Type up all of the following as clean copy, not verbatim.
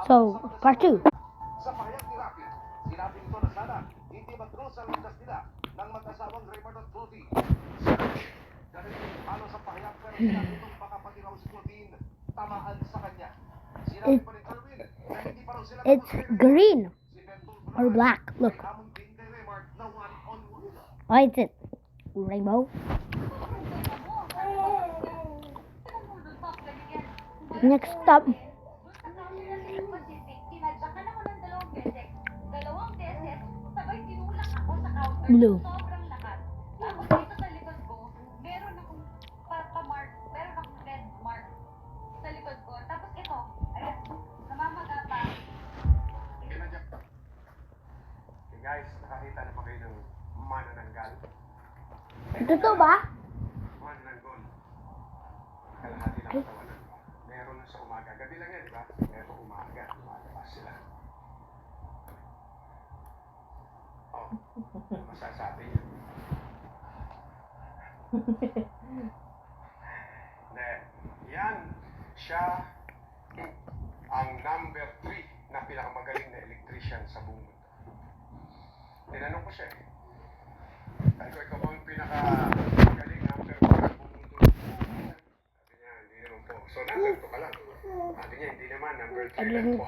So, part 2. Sa pahayag ni Rocky, sinabi nito na sana hindi matro sa landas nila ng mag-asawang Raymond at Claudine. Ganun yung halo sa pahayag pero sinabi itong baka pati raw si Claudine tamaan sa kanya. Sinabi pa ni Carwin na hindi pa raw sila It's green or black. Look. Why is it rainbow? Next stop. Blue. Sobrang lakas. Tapos dito sa likod ko, meron akong pa-mark, meron akong red mark sa likod ko. Tapos ito, ayan, namamaga pa. Hey guys, nakakita na ba kayo ng manananggal? Totoo ba? Manananggal. Kalahati ng katawanan. Meron na sa umaga. Gabi lang yan, di ba? Ito umaga. Umaga sila. Oh, masasabi niya. Yan, siya ang number 3 na pinakamagaling na electrician sa buong mundo. Tinanong ko siya eh. Sabi ko, ikaw bang pinakamagaling number 1 sa buong mundo? Sabi niya, hindi naman po. So, number 2 ka lang. Sabi niya, hindi naman, number 3 lang po.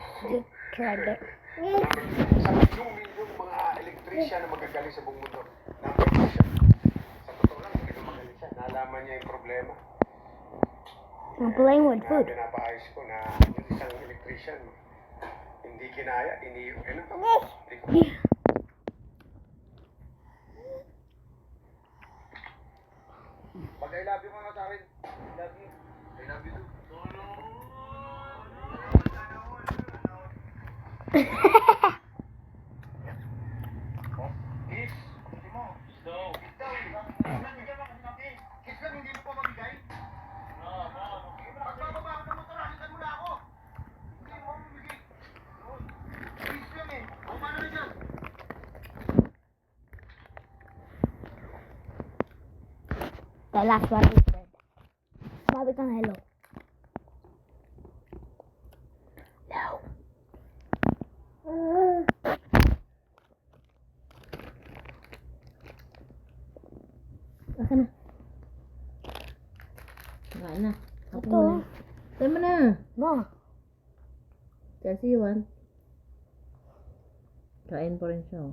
Tried it. Sa milyong mga electrician na magagaling sa buong mundo, number 2 siya. Sa totoo lang, hindi naman magaling siya. Nalaman niya yung problema. I'm playing with food. Pinapaayos ko na yung isang electrician, hindi kinaya, hindi ko. Pag I love you mga sa akin, I love you. I love you too. Kiss. Kiss mo. Kiss daw. Kiss lang, hindi mo pa mabigay. Pagbababa ako ng motor, halikan mo na ako. Hindi mo mabigay. Kiss lang eh. O paano na dyan? The last one is red. Sabi kang hello. No. Aka na. Kain na. Ito. Tama na. No. Kasi Iwan. Kain pa rin siya.